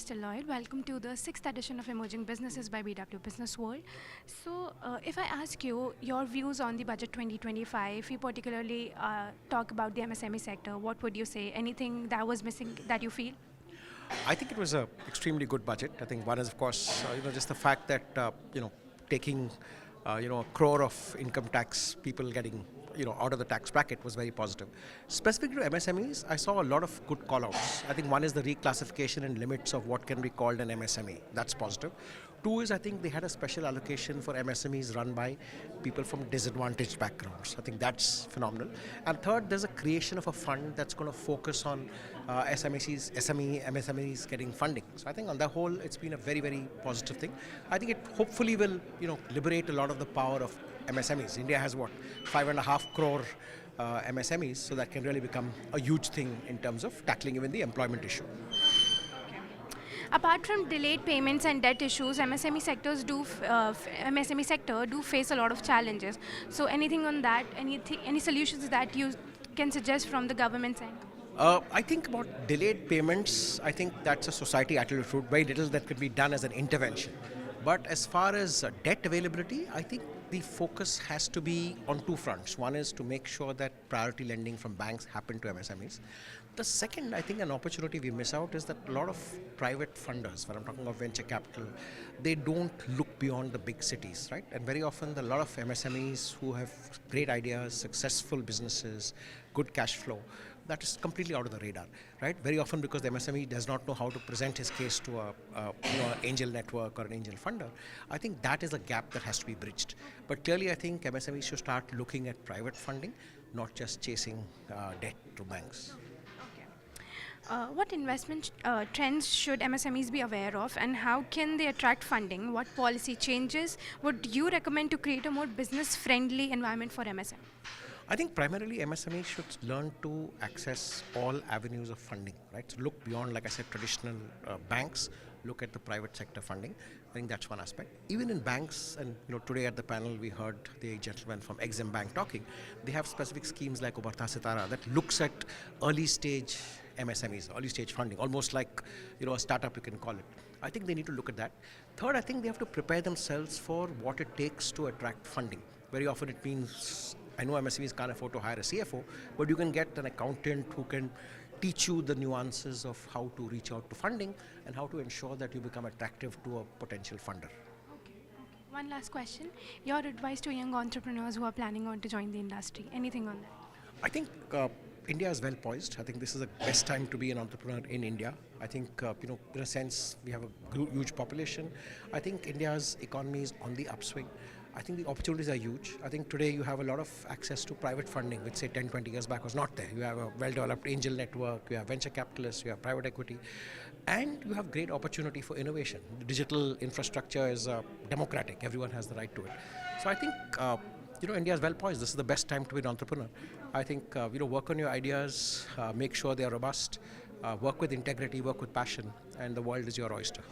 Mr. Lloyd. Welcome to the 6th edition of Emerging Businesses by BW Business World. So, if I ask you your views on the budget 2025, if you particularly talk about the MSME sector, what would you say? Anything that was missing that you feel? I think it was a extremely good budget. I think one is, of course, just the fact that taking a crore of income tax people getting out of the tax bracket was very positive. Specific to MSMEs, I saw a lot of good call-outs. I think one is the reclassification and limits of what can be called an MSME. That's positive. Two is I think they had a special allocation for MSMEs run by people from disadvantaged backgrounds. I think that's phenomenal. And third, there's a creation of a fund that's going to focus on MSMEs getting funding. So I think on the whole, it's been a very, very positive thing. I think it hopefully will, liberate a lot of the power of MSMEs. India has 5.5 crore MSMEs, so that can really become a huge thing in terms of tackling even the employment issue. Apart from delayed payments and debt issues, MSME sector do face a lot of challenges. So anything on that? Any solutions that you can suggest from the government side? I think about delayed payments, I think that's a society attitude. Very little that could be done as an intervention. But as far as debt availability, I think the focus has to be on two fronts. One is to make sure that priority lending from banks happen to MSMEs. The second, I think, an opportunity we miss out is that a lot of private funders, when I'm talking of venture capital, they don't look beyond the big cities, right? And very often, a lot of MSMEs who have great ideas, successful businesses, good cash flow, that is completely out of the radar, right? Very often because the MSME does not know how to present his case to an angel network or an angel funder. I think that is a gap that has to be bridged. But clearly, I think MSMEs should start looking at private funding, not just chasing debt to banks. What investment trends should MSMEs be aware of, and how can they attract funding? What policy changes would you recommend to create a more business-friendly environment for MSME? I think primarily MSMEs should learn to access all avenues of funding, right? So look beyond, like I said, traditional banks, look at the private sector funding. I think that's one aspect. Even in banks, and today at the panel we heard the gentleman from Exim Bank talking, they have specific schemes like Ubarta Sitara that looks at early stage MSMEs, early stage funding, almost like a startup you can call it. I think they need to look at that. Third, I think they have to prepare themselves for what it takes to attract funding. Very often it means, I know MSMEs can't afford to hire a CFO, but you can get an accountant who can teach you the nuances of how to reach out to funding and how to ensure that you become attractive to a potential funder. Okay. One last question. Your advice to young entrepreneurs who are planning on to join the industry. Anything on that? I think India is well poised. I think this is the best time to be an entrepreneur in India. I think, in a sense, we have a huge population. I think India's economy is on the upswing. I think the opportunities are huge. I think today you have a lot of access to private funding, which say 10, 20 years back was not there. You have a well-developed angel network, you have venture capitalists, you have private equity, and you have great opportunity for innovation. The digital infrastructure is democratic. Everyone has the right to it. So I think, India is well poised. This is the best time to be an entrepreneur. I think, work on your ideas, make sure they are robust, work with integrity, work with passion, and the world is your oyster.